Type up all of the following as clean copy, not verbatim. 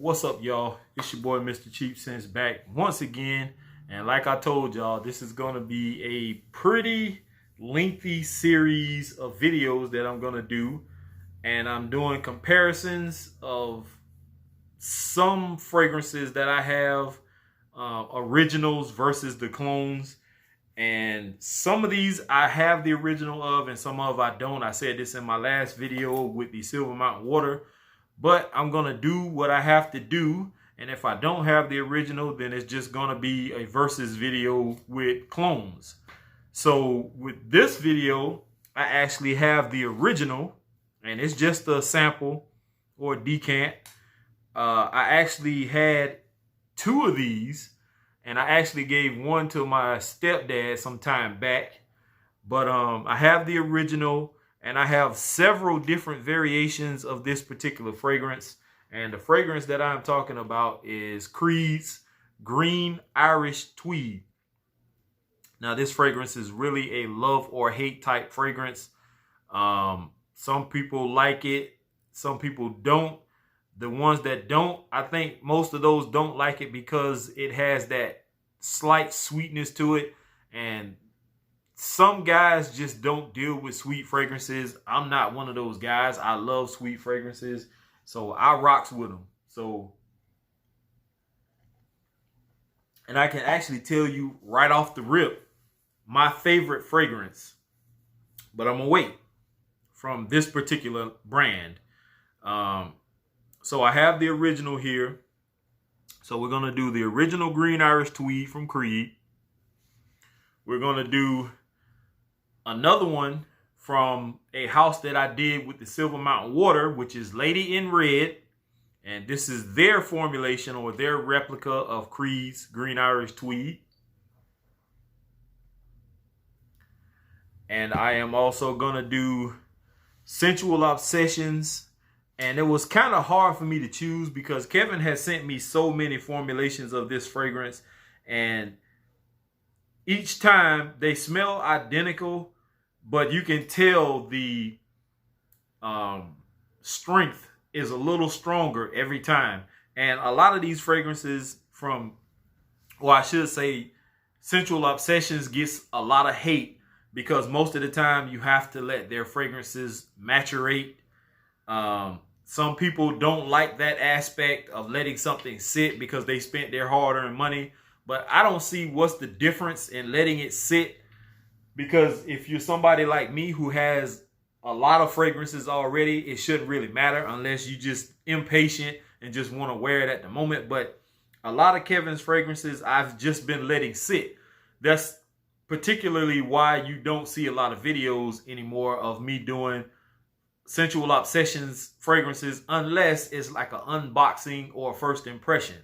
What's up, y'all? It's your boy Mr. Cheap Sense back once again, and like I told y'all, this is gonna be a pretty lengthy series of videos that I'm gonna do, and I'm doing comparisons of some fragrances that I have, originals versus the clones. And some of these I have the original of, and some of I don't. I said this in my last video with the Silver Mountain Water. But I'm going to do what I have to do. And if I don't have the original, then it's just going to be a versus video with clones. So with this video, I actually have the original. And it's just a sample or a decant. I actually had two of these. And I actually gave one to my stepdad some time back. But I have the original. And I have several different variations of this particular fragrance. And the fragrance that I'm talking about is Creed's Green Irish Tweed. Now, this fragrance is really a love or hate type fragrance. Some people like it. Some people don't. The ones that don't, I think most of those don't like it because it has that slight sweetness to it. And some guys just don't deal with sweet fragrances. I'm not one of those guys. I love sweet fragrances, so I rocks with them. And I can actually tell you right off the rip, my favorite fragrance, but I'm gonna wait, from this particular brand. So I have the original here. So we're gonna do the original Green Irish Tweed from Creed. We're gonna do another one from a house that I did with the Silver Mountain Water, which is Lady in Red. And this is their formulation or their replica of Creed's Green Irish Tweed. And I am also going to do Scentual Obsessions. And it was kind of hard for me to choose because Kevin has sent me so many formulations of this fragrance. And each time they smell identical, but you can tell the strength is a little stronger every time. And a lot of these fragrances from, or I should say, Scentual Obsessions gets a lot of hate because most of the time you have to let their fragrances maturate. Some people don't like that aspect of letting something sit because they spent their hard-earned money. But I don't see what's the difference in letting it sit, because if you're somebody like me who has a lot of fragrances already, it shouldn't really matter unless you just impatient and just want to wear it at the moment. But a lot of Kevin's fragrances I've just been letting sit. That's particularly why you don't see a lot of videos anymore of me doing Scentual Obsessions fragrances unless it's like an unboxing or a first impression.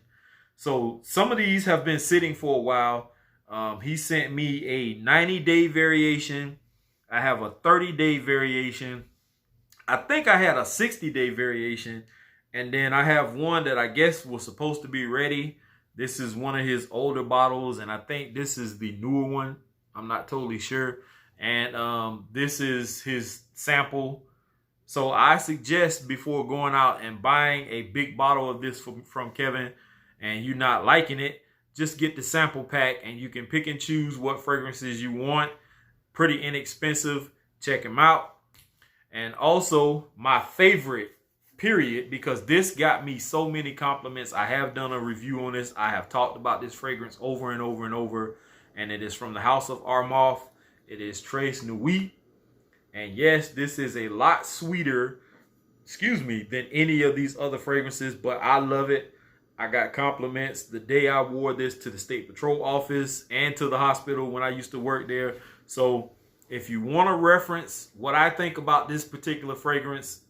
So some of these have been sitting for a while. He sent me a 90-day variation. I have a 30-day variation. I think I had a 60-day variation. And then I have one that I guess was supposed to be ready. This is one of his older bottles. And I think this is the newer one. I'm not totally sure. And this is his sample. So I suggest before going out and buying a big bottle of this from Kevin, and you're not liking it, just get the sample pack and you can pick and choose what fragrances you want. Pretty inexpensive. Check them out. And also my favorite, period, because this got me so many compliments. I have done a review on this. I have talked about this fragrance over and over and over. And it is from the house of Armaf. It is Tres Nuit. And yes, this is a lot sweeter, than any of these other fragrances, but I love it. I got compliments the day I wore this to the State Patrol office and to the hospital when I used to work there. So if you want to reference what I think about this particular fragrance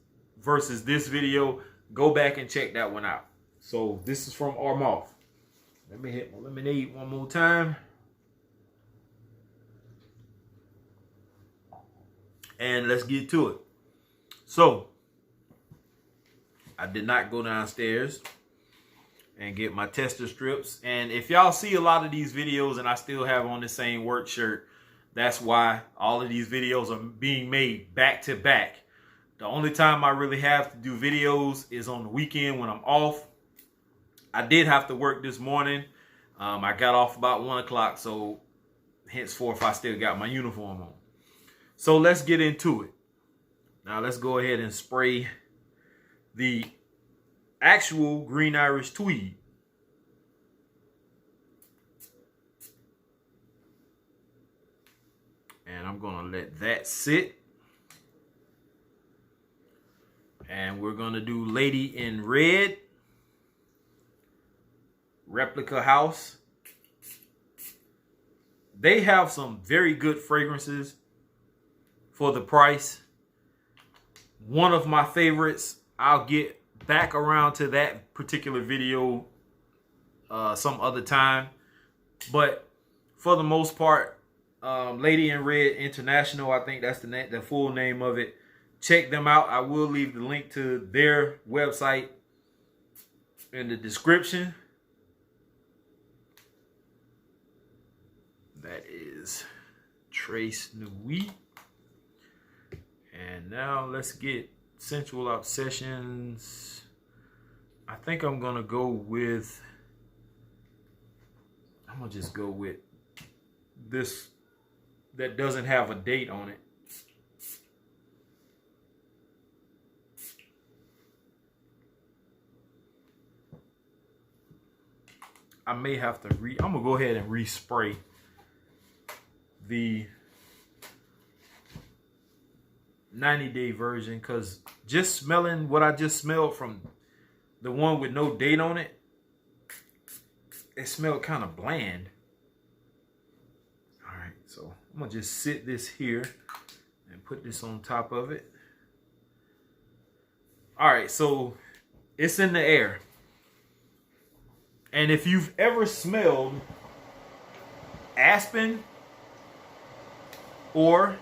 versus this video, go back and check that one out. So this is from Armaf. Let me hit my lemonade one more time. And let's get to it. So I did not go downstairs and get my tester strips. And if y'all see a lot of these videos and I still have on the same work shirt, that's why all of these videos are being made back to back. The only time I really have to do videos is on the weekend when I'm off. I did have to work this morning. I got off about 1 o'clock, so henceforth I still got my uniform on. So let's get into it. Now let's go ahead and spray the actual Green Irish Tweed. And I'm gonna let that sit. And we're gonna do Lady in Red, Replica House. They have some very good fragrances for the price. One of my favorites, I'll get back around to that particular video some other time. But for the most part, Lady in Red International, I think that's the full name of it. Check them out. I will leave the link to their website in the description. That is Trace Nuit. And now let's get Scentual Obsessions. I think I'm gonna go with, I'm gonna just go with this that doesn't have a date on it. I may have to I'm gonna go ahead and respray the 90-day version, because just smelling what I just smelled from the one with no date on it, it smelled kind of bland. All right, so I'm gonna just sit this here and put this on top of it. All right, so it's in the air. And if you've ever smelled aspen, or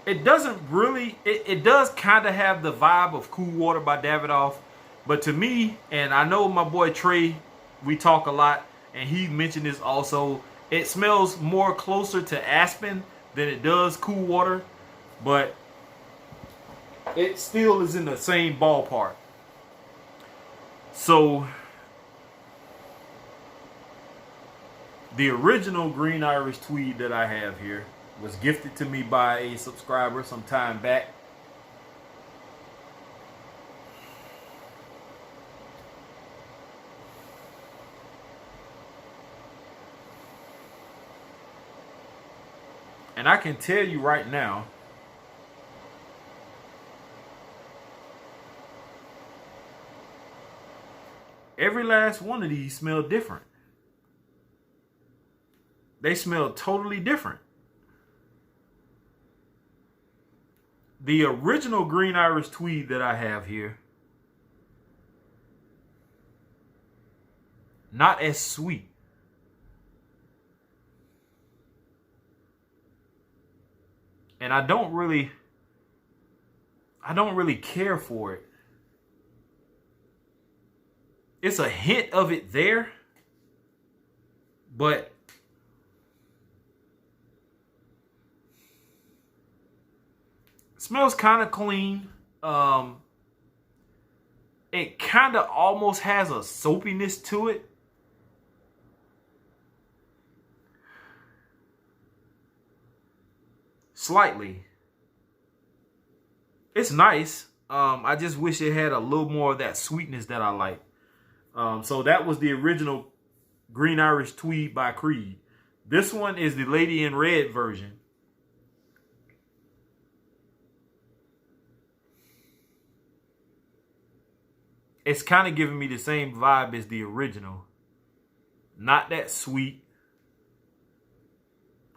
it doesn't really, it does kind of have the vibe of Cool Water by Davidoff. But to me, and I know my boy Trey, we talk a lot, and he mentioned this also, it smells more closer to aspen than it does Cool Water. But it still is in the same ballpark. So the original Green Irish Tweed that I have here was gifted to me by a subscriber some time back. And I can tell you right now, every last one of these smell different. They smell totally different. The original Green Irish Tweed that I have here, not as sweet. And I don't really care for it. It's a hint of it there, but it smells kind of clean. It kind of almost has a soapiness to it. Slightly. It's nice. I just wish it had a little more of that sweetness that I like. So that was the original Green Irish Tweed by Creed. This one is the Lady in Red version. It's kind of giving me the same vibe as the original. Not that sweet.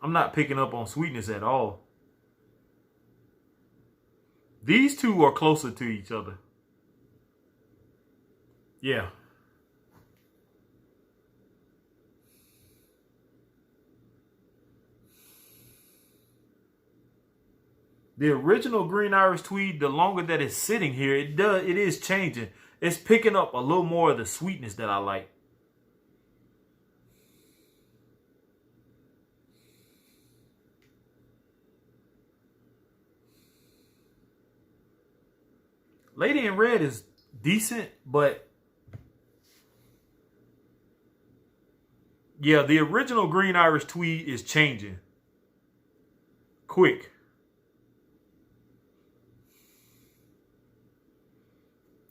I'm not picking up on sweetness at all. These two are closer to each other. Yeah. The original Green Irish Tweed, the longer that it's sitting here, it is changing. It's picking up a little more of the sweetness that I like. Lady in Red is decent, but Yeah, the original Green Irish Tweed is changing quick.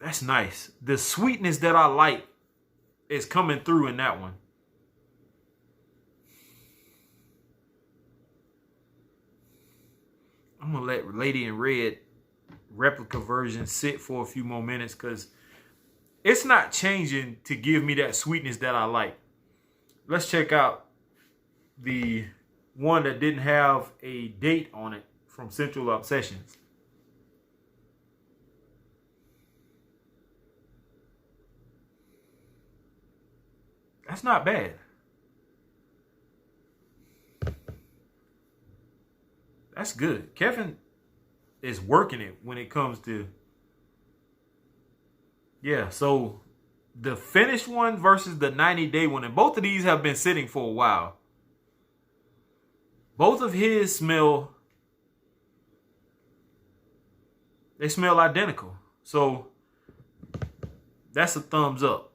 That's nice. The sweetness that I like is coming through in that one. I'm going to let Lady in Red replica version sit for a few more minutes because it's not changing to give me that sweetness that I like. Let's check out the one that didn't have a date on it from Scentual Obsessions. That's not bad. That's good. Kevin is working it when it comes to... Yeah, so the finished one versus the 90-day one. And both of these have been sitting for a while. Both of his smell... They smell identical. So that's a thumbs up.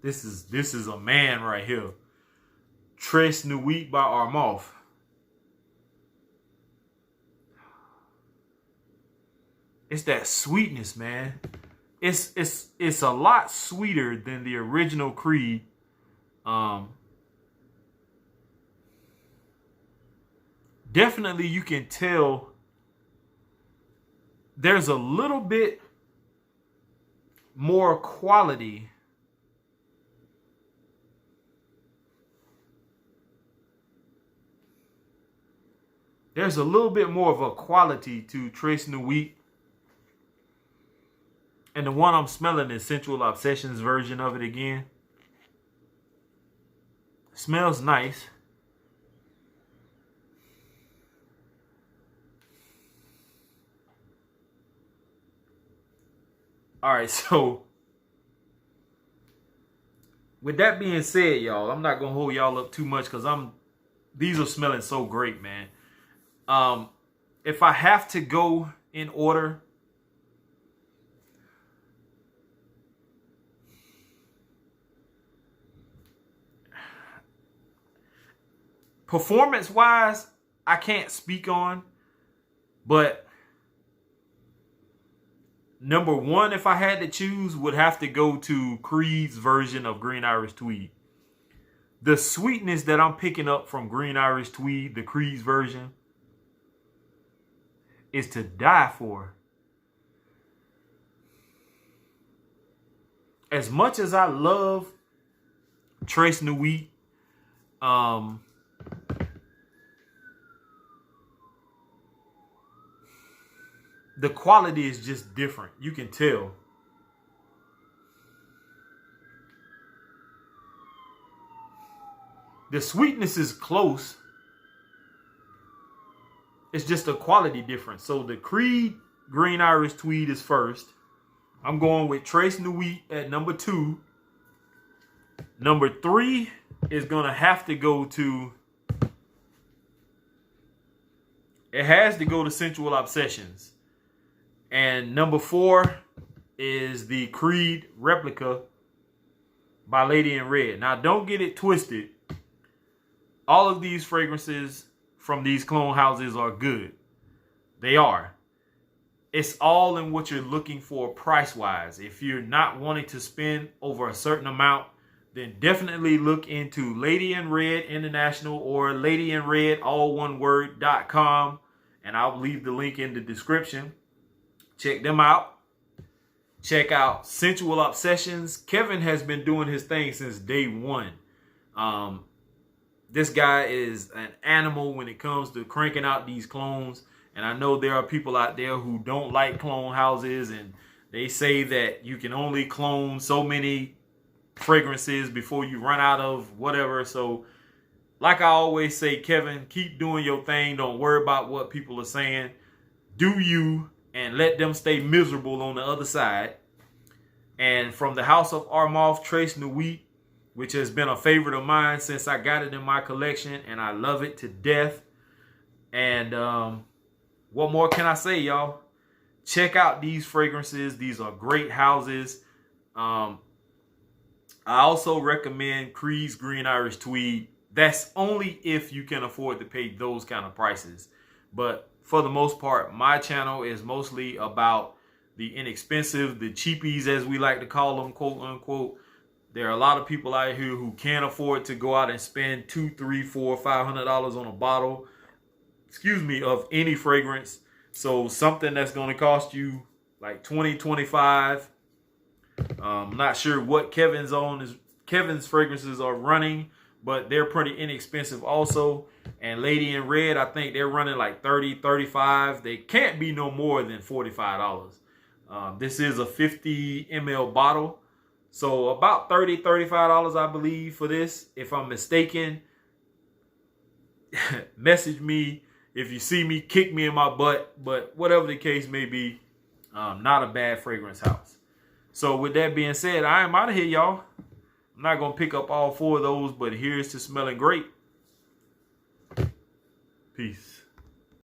This is a man right here. Tres Nuit by Armaf. It's that sweetness, man. It's a lot sweeter than the original Creed. Definitely you can tell there's a little bit more quality . There's a little bit more of a quality to Tres Nuit. And the one I'm smelling is Scentual Obsessions version of it again. Smells nice. All right, so with that being said, y'all, I'm not gonna hold y'all up too much because these are smelling so great, man. If I have to go in order, performance-wise, I can't speak on, but number one, if I had to choose, would have to go to Creed's version of Green Irish Tweed. The sweetness that I'm picking up from Green Irish Tweed, the Creed's version, is to die for. As much as I love Tres Nuit, the quality is just different. You can tell. The sweetness is close. It's just a quality difference. So the Creed Green Irish Tweed is first. I'm going with Tres Nuit at number 2. Number 3 is going to have to go to... It has to go to Scentual Obsessions. And number 4 is the Creed replica by Lady in Red. Now, don't get it twisted. All of these fragrances from these clone houses are good. They are. It's all in what you're looking for price-wise. If you're not wanting to spend over a certain amount, then definitely look into Lady in Red International or ladyinred.com, and I'll leave the link in the description. Check them out. Check out Scentual Obsessions. Kevin has been doing his thing since day one. This guy is an animal when it comes to cranking out these clones. And I know there are people out there who don't like clone houses, and they say that you can only clone so many fragrances before you run out of whatever. So like I always say, Kevin, keep doing your thing. Don't worry about what people are saying. Do you, and let them stay miserable on the other side. And from the house of Armaf, Tres Nuit, which has been a favorite of mine since I got it in my collection, and I love it to death. And what more can I say, y'all? Check out these fragrances. These are great houses. I also recommend Creed's Green Irish Tweed. That's only if you can afford to pay those kind of prices. But for the most part, my channel is mostly about the inexpensive, the cheapies, as we like to call them, quote unquote. There are a lot of people out here who can't afford to go out and spend $200, $300, $400, $500 on a bottle, of any fragrance. So something that's going to cost you like $20, $25. I'm not sure what Kevin's fragrances are running, but they're pretty inexpensive also. And Lady in Red, I think they're running like $30, $35. They can't be no more than $45. This is a 50 ml bottle. So about $30, $35, I believe, for this. If I'm mistaken, message me. If you see me, kick me in my butt. But whatever the case may be, not a bad fragrance house. So with that being said, I am out of here, y'all. I'm not going to pick up all 4 of those, but here's to smelling great. Peace.